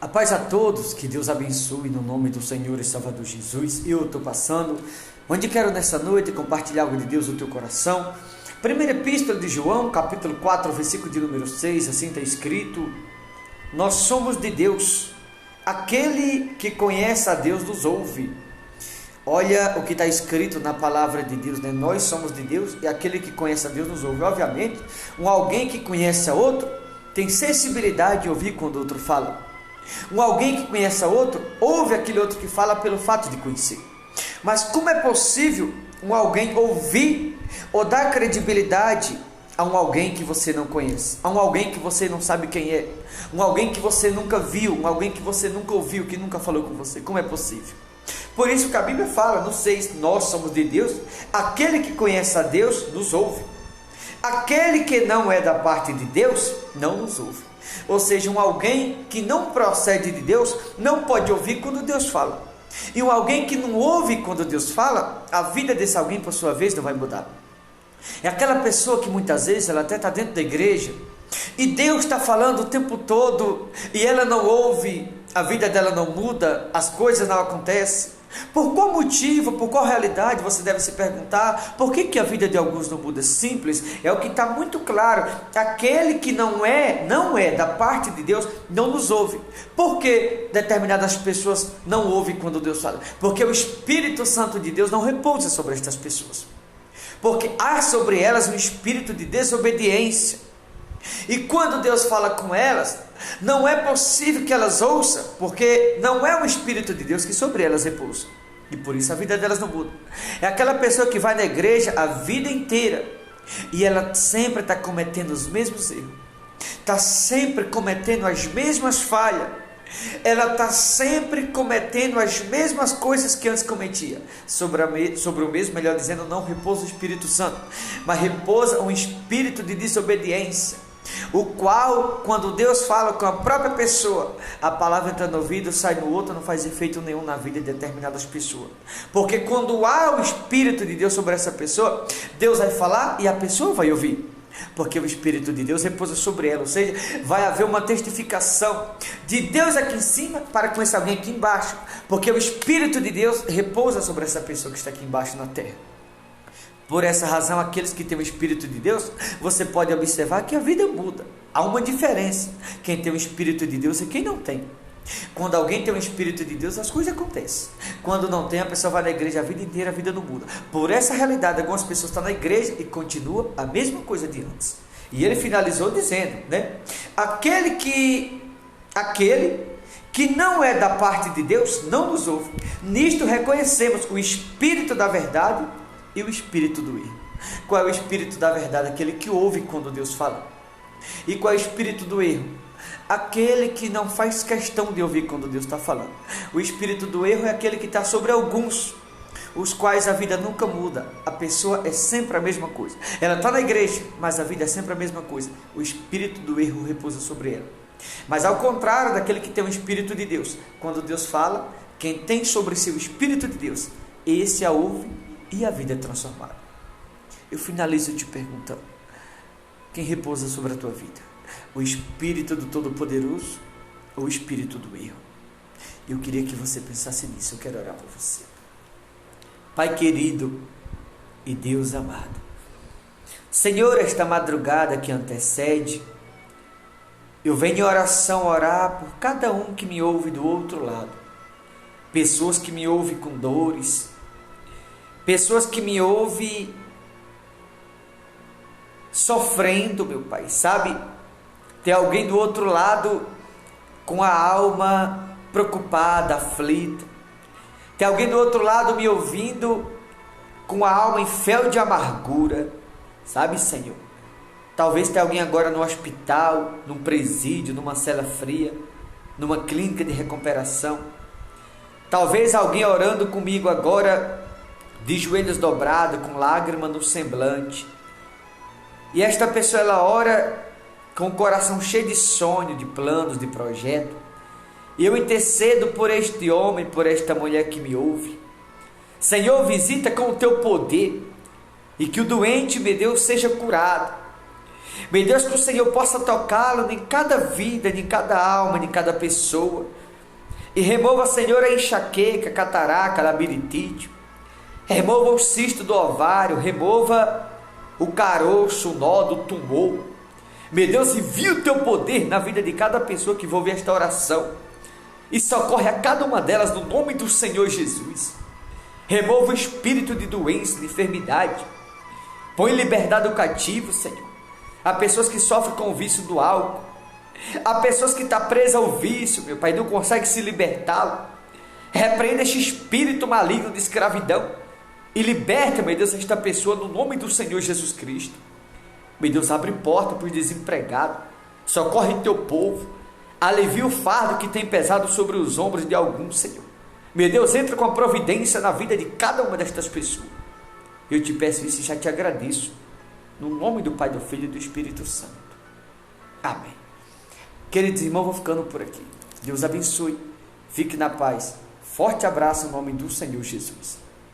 A paz a todos, que Deus abençoe no nome do Senhor e Salvador Jesus. Eu estou passando, onde quero nessa noite compartilhar algo de Deus no teu coração. Primeira epístola de João, capítulo 4, versículo de número 6, assim está escrito: nós somos de Deus, aquele que conhece a Deus nos ouve. Olha o que está escrito na palavra de Deus, né? Nós somos de Deus e aquele que conhece a Deus nos ouve. Obviamente, alguém que conhece a outro tem sensibilidade de ouvir quando o outro fala. Alguém que conhece a outro, ouve aquele outro que fala pelo fato de conhecer. Mas como é possível alguém ouvir ou dar credibilidade a alguém que você não conhece, a alguém que você não sabe quem é, alguém que você nunca viu, alguém que você nunca ouviu, que nunca falou com você? Como é possível? Por isso que a Bíblia fala no 6, nós somos de Deus, aquele que conhece a Deus nos ouve. Aquele que não é da parte de Deus não nos ouve. Ou seja, alguém que não procede de Deus não pode ouvir quando Deus fala. E alguém que não ouve quando Deus fala, a vida desse alguém, por sua vez, não vai mudar. É aquela pessoa que muitas vezes ela até está dentro da igreja e Deus está falando o tempo todo e ela não ouve, a vida dela não muda, as coisas não acontecem. Por qual motivo, por qual realidade? Você deve se perguntar, por que a vida de alguns não muda? Simples, é o que está muito claro. Aquele que não é da parte de Deus, não nos ouve. Por que determinadas pessoas não ouvem quando Deus fala? Porque o Espírito Santo de Deus não repousa sobre estas pessoas. Porque há sobre elas um espírito de desobediência. E quando Deus fala com elas, não é possível que elas ouçam, porque não é o Espírito de Deus que sobre elas repousa. E por isso a vida delas não muda. É aquela pessoa que vai na igreja a vida inteira e ela sempre está cometendo os mesmos erros, está sempre cometendo as mesmas falhas, ela está sempre cometendo as mesmas coisas que antes cometia. Sobre o mesmo, melhor dizendo, não repousa o Espírito Santo, mas repousa um espírito de desobediência, o qual, quando Deus fala com a própria pessoa, a palavra entra no ouvido, sai no outro, não faz efeito nenhum na vida de determinadas pessoas. Porque quando há o Espírito de Deus sobre essa pessoa, Deus vai falar e a pessoa vai ouvir. Porque o Espírito de Deus repousa sobre ela, ou seja, vai haver uma testificação de Deus aqui em cima para com esse alguém aqui embaixo, porque o Espírito de Deus repousa sobre essa pessoa que está aqui embaixo na terra. Por essa razão, aqueles que têm o Espírito de Deus, você pode observar que a vida muda. Há uma diferença, quem tem o Espírito de Deus e quem não tem. Quando alguém tem o Espírito de Deus, as coisas acontecem. Quando não tem, a pessoa vai na igreja a vida inteira, a vida não muda. Por essa realidade, algumas pessoas estão na igreja e continua a mesma coisa de antes. E ele finalizou dizendo, né? Aquele que não é da parte de Deus, não nos ouve. Nisto reconhecemos o Espírito da verdade e o espírito do erro. Qual é o espírito da verdade? Aquele que ouve quando Deus fala. E qual é o espírito do erro? Aquele que não faz questão de ouvir quando Deus está falando. O espírito do erro é aquele que está sobre alguns, os quais a vida nunca muda. A pessoa é sempre a mesma coisa. Ela está na igreja, mas a vida é sempre a mesma coisa. O espírito do erro repousa sobre ela. Mas ao contrário daquele que tem o espírito de Deus, quando Deus fala, quem tem sobre si o espírito de Deus, esse a ouve e a vida é transformada. Eu finalizo te perguntando: quem repousa sobre a tua vida? O Espírito do Todo-Poderoso ou o Espírito do erro? Eu queria que você pensasse nisso. Eu quero orar por você. Pai querido e Deus amado, Senhor, esta madrugada que antecede, eu venho em oração orar por cada um que me ouve do outro lado. Pessoas que me ouvem com dores, pessoas que me ouvem sofrendo, meu Pai, sabe? Tem alguém do outro lado com a alma preocupada, aflita. Tem alguém do outro lado me ouvindo com a alma em fel de amargura, sabe, Senhor? Talvez tenha alguém agora no hospital, num presídio, numa cela fria, numa clínica de recuperação. Talvez alguém orando comigo agora de joelhos dobrados, com lágrima no semblante. E esta pessoa, ela ora com o coração cheio de sonho, de planos, de projeto. E eu intercedo por este homem, por esta mulher que me ouve. Senhor, visita com o teu poder e que o doente, meu Deus, seja curado. Meu Deus, que o Senhor possa tocá-lo em cada vida, em cada alma, em cada pessoa. E remova, Senhor, a enxaqueca, catarata, labirintite. Remova o cisto do ovário, remova o caroço, o nó do tumor. Meu Deus, envia o teu poder na vida de cada pessoa que ouve esta oração. E socorre a cada uma delas no nome do Senhor Jesus. Remova o espírito de doença, de enfermidade. Põe liberdade ao cativo, Senhor. Há pessoas que sofrem com o vício do álcool. Há pessoas que estão presas ao vício, meu Pai, não consegue se libertá-lo. Repreenda este espírito maligno de escravidão. E liberta, meu Deus, esta pessoa no nome do Senhor Jesus Cristo. Meu Deus, abre porta para os desempregados. Socorre teu povo. Alivia o fardo que tem pesado sobre os ombros de alguns, Senhor. Meu Deus, entra com a providência na vida de cada uma destas pessoas. Eu te peço isso e já te agradeço. No nome do Pai, do Filho e do Espírito Santo. Amém. Queridos irmãos, vou ficando por aqui. Deus abençoe. Fique na paz. Forte abraço em nome do Senhor Jesus.